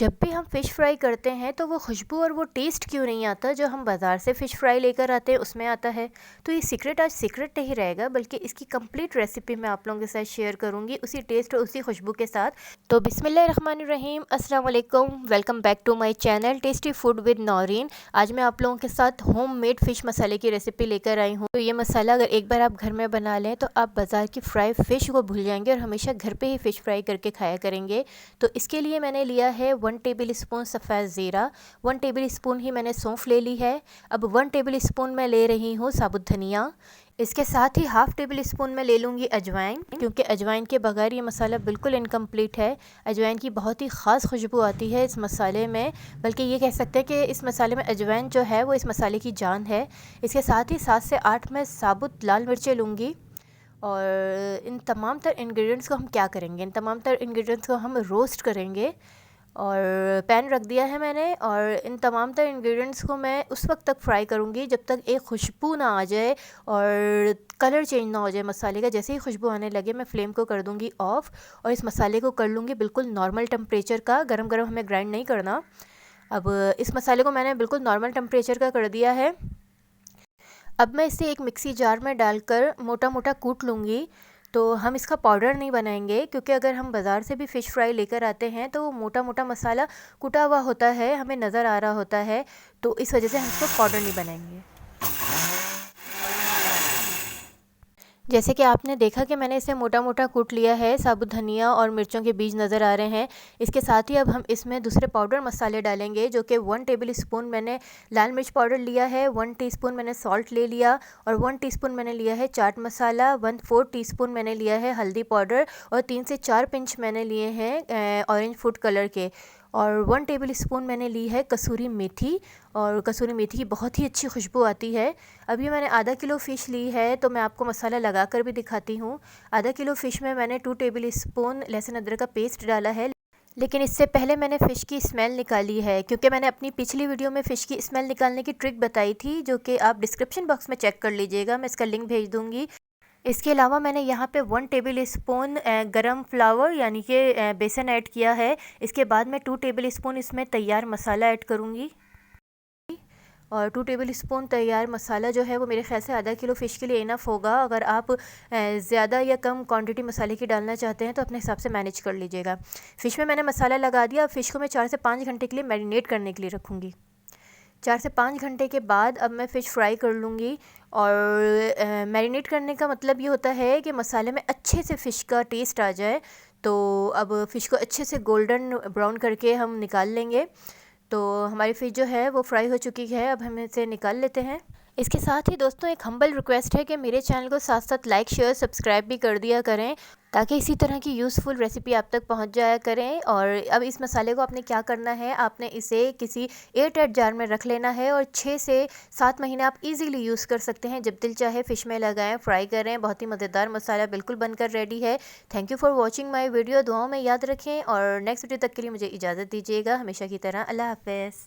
जब भी हम फ़िश फ्राई करते हैं तो वो खुशबू और वो टेस्ट क्यों नहीं आता जो हम बाज़ार से फ़िश फ्राई लेकर आते हैं उसमें आता है। तो ये सीक्रेट आज सीक्रेट नहीं रहेगा, बल्कि इसकी कंप्लीट रेसिपी मैं आप लोगों के साथ शेयर करूंगी उसी टेस्ट और उसी खुशबू के साथ। तो बिस्मिल्लाहिर्रहमानिर्रहीम, अस्सलाम वालेकुम, welcome back to my channel tasty food with Naureen. आज मैं आप लोगों के साथ होममेड फ़िश मसाले की रेसिपी लेकर आई हूँ। तो ये मसाला अगर एक बार आप घर में बना लें तो आप बाज़ार की फ्राई फ़िश को भूल जाएंगे और हमेशा घर पर ही फ़िश फ्राई करके खाया करेंगे। तो इसके लिए मैंने लिया है 1 टेबल स्पून सफ़ेद ज़ीरा, 1 टेबल स्पून ही मैंने सौंफ ले ली है। अब 1 टेबल स्पून मैं ले रही हूँ साबुत धनिया। इसके साथ ही हाफ़ टेबल स्पून मैं ले लूँगी अजवाइन, क्योंकि अजवाइन के बगैर ये मसाला बिल्कुल इनकम्प्लीट है। अजवाइन की बहुत ही ख़ास खुशबू आती है इस मसाले में, बल्कि ये कह सकते हैं कि इस मसाले में अजवाइन जो है वो इस मसाले की जान है। इसके साथ ही 7 से 8 मैं साबुत लाल मिर्चें लूँगी। और इन तमाम तर इंग्रेडिएंट्स को हम क्या करेंगे, इन तमाम तर इंग्रेडिएंट्स को हम रोस्ट करेंगे। और पैन रख दिया है मैंने, और इन तमाम तर इंग्रेडिएंट्स को मैं उस वक्त तक फ्राई करूँगी जब तक एक खुशबू ना आ जाए और कलर चेंज ना हो जाए मसाले का। जैसे ही खुशबू आने लगे मैं फ्लेम को कर दूँगी ऑफ़ और इस मसाले को कर लूँगी बिल्कुल नॉर्मल टेम्परेचर का। गरम गरम हमें ग्राइंड नहीं करना। अब इस मसाले को मैंने बिल्कुल नॉर्मल टेम्परेचर का कर दिया है। अब मैं इसे एक मिक्सी जार में डालकर मोटा मोटा कूट लूँगी। तो हम इसका पाउडर नहीं बनाएंगे, क्योंकि अगर हम बाज़ार से भी फ़िश फ्राई लेकर आते हैं तो वो मोटा मोटा मसाला कुटा हुआ होता है, हमें नज़र आ रहा होता है। तो इस वजह से हम इसको पाउडर नहीं बनाएंगे। जैसे कि आपने देखा कि मैंने इसे मोटा मोटा कूट लिया है। साबुत धनिया और मिर्चों के बीज नज़र आ रहे हैं। इसके साथ ही अब हम इसमें दूसरे पाउडर मसाले डालेंगे, जो कि 1 टेबल स्पून मैंने लाल मिर्च पाउडर लिया है, 1 टीस्पून मैंने सॉल्ट ले लिया, और 1 टीस्पून मैंने लिया है चाट मसाला, 1/4 टीस्पून मैंने लिया है हल्दी पाउडर, और 3 से 4 पिंच मैंने लिए हैं ऑरेंज फूड कलर के, और 1 टेबल स्पून मैंने ली है कसूरी मेथी। और कसूरी मेथी की बहुत ही अच्छी खुशबू आती है। अभी मैंने आधा किलो फ़िश ली है, तो मैं आपको मसाला लगा कर भी दिखाती हूँ। आधा किलो फ़िश में मैंने 2 टेबल स्पून लहसुन अदरक का पेस्ट डाला है। लेकिन इससे पहले मैंने फ़िश की स्मेल निकाली है, क्योंकि मैंने अपनी पिछली वीडियो में फ़िश की स्मेल निकालने की ट्रिक बताई थी, जो कि आप डिस्क्रिप्शन बॉक्स में चेक कर लीजिएगा, मैं इसका लिंक भेज दूँगी। इसके अलावा मैंने यहाँ पे 1 टेबल स्पून गरम फ्लावर यानी कि बेसन ऐड किया है। इसके बाद मैं 2 टेबल स्पून इसमें तैयार मसाला ऐड करूँगी, और 2 टेबल स्पून तैयार मसाला जो है वो मेरे ख्याल से आधा किलो फ़िश के लिए इनफ होगा। अगर आप ज़्यादा या कम क्वांटिटी मसाले की डालना चाहते हैं तो अपने हिसाब से मैनेज कर लीजिएगा। फ़िश में मैंने मसाला लगा दिया। अब फ़िश को मैं 4 से 5 घंटे के लिए मैरिनेट करने के लिए रखूँगी। 4 से 5 घंटे के बाद अब मैं फ़िश फ्राई कर लूँगी। और मैरिनेट करने का मतलब ये होता है कि मसाले में अच्छे से फ़िश का टेस्ट आ जाए। तो अब फ़िश को अच्छे से गोल्डन ब्राउन करके हम निकाल लेंगे। तो हमारी फ़िश जो है वो फ्राई हो चुकी है, अब हम इसे निकाल लेते हैं। इसके साथ ही दोस्तों एक हम्बल रिक्वेस्ट है कि मेरे चैनल को साथ साथ लाइक शेयर सब्सक्राइब भी कर दिया करें, ताकि इसी तरह की यूज़फुल रेसिपी आप तक पहुंच जाया करें। और अब इस मसाले को आपने क्या करना है, आपने इसे किसी एयर टाइट जार में रख लेना है, और 6 से 7 महीने आप इजीली यूज़ कर सकते हैं। जब दिल चाहे फ़िश में लगाएं, फ्राई करें। बहुत ही मज़ेदार मसाला बिल्कुल बनकर रेडी है। Thank you for watching my video. दुआओं में याद रखें, और नेक्स्ट वीडियो तक के लिए मुझे इजाज़त दीजिएगा। हमेशा की तरह अल्लाह हाफ़िज़।